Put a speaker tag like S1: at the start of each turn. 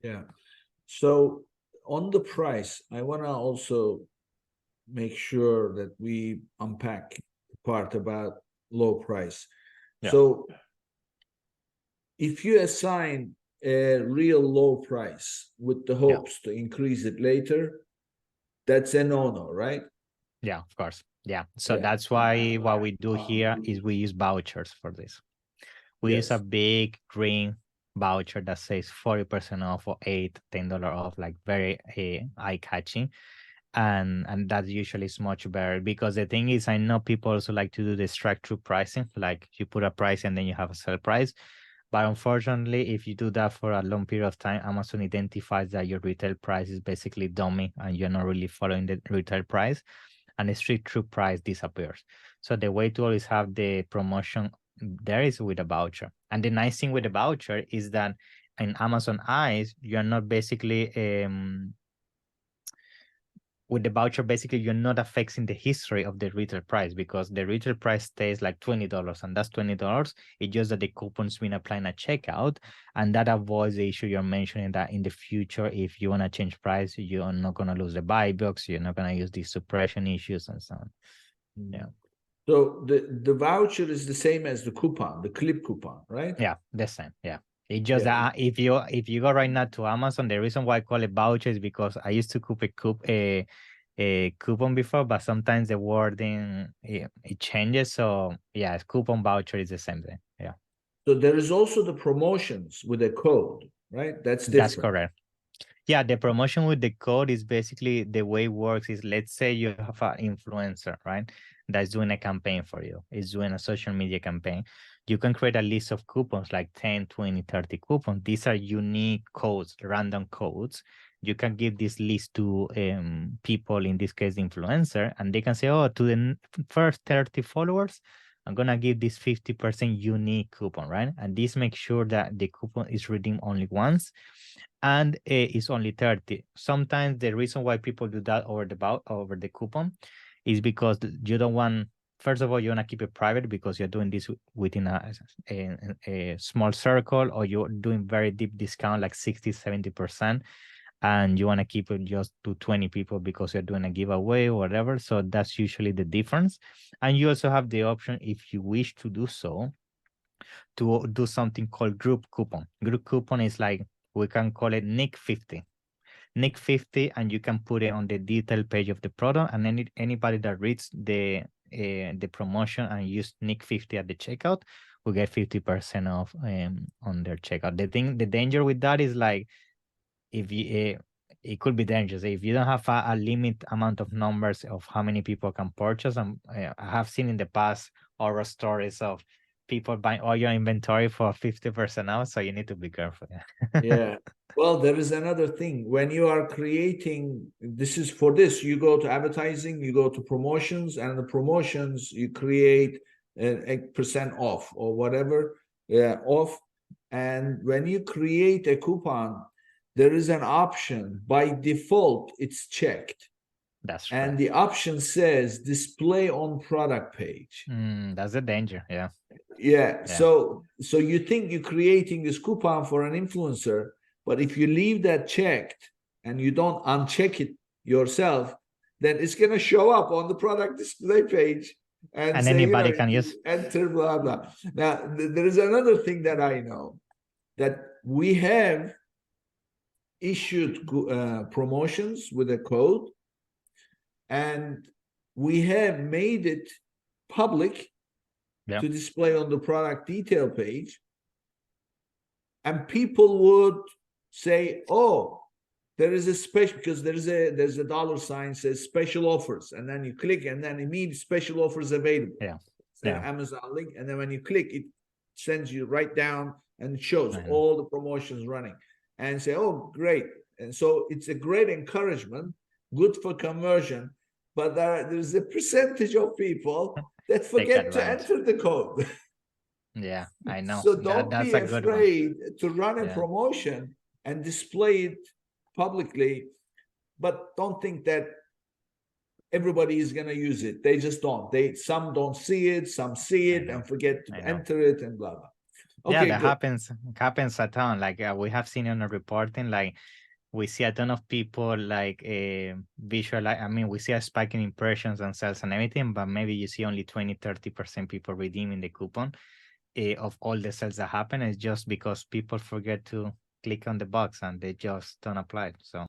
S1: Yeah. So on the price, I want to also make sure that we unpack the part about low price.
S2: Yeah.
S1: So if you assign a real low price with the
S2: Yeah.
S1: hopes to increase it later, that's a no-no, right?
S2: Yeah, of course. Yeah. So
S1: Yeah.
S2: that's why what we do here is we use vouchers for this. We use a
S1: Yes.
S2: big green voucher that says 40% off or $8, $10 off, like very eye-catching. And that usually is much better because the thing is, I know people also like to do the strike-through pricing, like you put a price and then you have a sell price. But unfortunately, if you do that for a long period of time, Amazon identifies that your retail price is basically dummy and you're not really following the retail price, and the straight-through price disappears. So the way to always have the promotion there is with a voucher. And the nice thing with the voucher is that in Amazon eyes, you're not basically with the voucher, basically you're not affecting the history of the retail price because the retail price stays like $20 and that's $20. It's just that the coupon's been applied at checkout, and that avoids the issue you're mentioning that in the future, if you want to change price, you're not going to lose the buy box, you're not going to use these suppression issues and so on. Yeah.
S1: So the voucher is the same as the coupon, the clip coupon, right?
S2: Yeah, the same. Yeah. It just
S1: Yeah.
S2: if you go right now to Amazon, the reason why I call it voucher is because I used to a coupon before, but sometimes the wording it changes. So yeah, coupon voucher is the same thing. Yeah,
S1: So there is also the promotions with a code, right? That's
S2: that's
S1: different.
S2: correct. Yeah, the promotion with the code is basically the way it works is, let's say you have an influencer, right? That's doing a campaign for you. It's doing a social media campaign. You can create a list of coupons like 10, 20, 30 coupons. These are unique codes, random codes. You can give this list to people, in this case, the influencer, and they can say, oh, to the first 30 followers, I'm going to give this 50% unique coupon, right? And this makes sure that the coupon is redeemed only once and it's only 30. Sometimes the reason why people do that over the coupon is because you don't want, first of all, you want to keep it private because you're doing this within a small circle, or you're doing very deep discount like 60, 70%, and you want to keep it just to 20 people because you're doing a giveaway or whatever. So that's usually the difference. And you also have the option, if you wish to do so, to do something called group coupon. Group coupon is like, we can call it Nick 50. Nick 50, and you can put it on the detail page of the product, and anybody that reads the promotion and use Nick 50 at the checkout will get 50% off on their checkout. The danger with that is like, if you it could be dangerous if you don't have a limit amount of numbers of how many people can purchase. And I have seen in the past horror stories of people buying all your inventory for 50% off, so you need to be careful.
S1: Yeah. Well, there is another thing. When you are creating, this is for this, you go to advertising, you go to promotions, and the promotions you create 8% off or whatever, off. And when you create a coupon, there is an option. By default, it's checked.
S2: That's
S1: And
S2: right.
S1: the option says display on product page.
S2: That's a danger. Yeah.
S1: Yeah.
S2: Yeah.
S1: So you think you're creating this coupon for an influencer, but if you leave that checked and you don't uncheck it yourself, then it's going to show up on the product display page and
S2: And
S1: say,
S2: anybody can use.
S1: enter blah blah. Now there is another thing that I know, that we have issued promotions with a code, and we have made it public
S2: Yeah.
S1: to display on the product detail page, and people would say, oh, there is a special, because there's a dollar sign says special offers, and then you click and then immediate special offers available.
S2: Yeah.
S1: It's an
S2: Yeah.
S1: Amazon link, and then when you click, it sends you right down and it shows
S2: I know.
S1: all the promotions running, and say, oh, great. And so it's a great encouragement, good for conversion, but there's a percentage of people that
S2: Take
S1: forget to
S2: advantage.
S1: enter the code.
S2: Yeah, I know.
S1: So don't
S2: That's
S1: be
S2: a good one.
S1: afraid to run a
S2: Yeah.
S1: promotion and display it publicly, but don't think that everybody is going to use it. They just don't. Some don't see it, some see
S2: I
S1: it
S2: know.
S1: and forget to
S2: I know.
S1: enter it, and blah blah.
S2: Yeah,
S1: Okay,
S2: that
S1: good.
S2: happens a ton. Like we have seen in the reporting, like we see a ton of people like visualize. I mean, we see a spike in impressions and sales and everything, but maybe you see only 20-30% people redeeming the coupon of all the sales that happen. It's just because people forget to click on the box and they just don't apply. So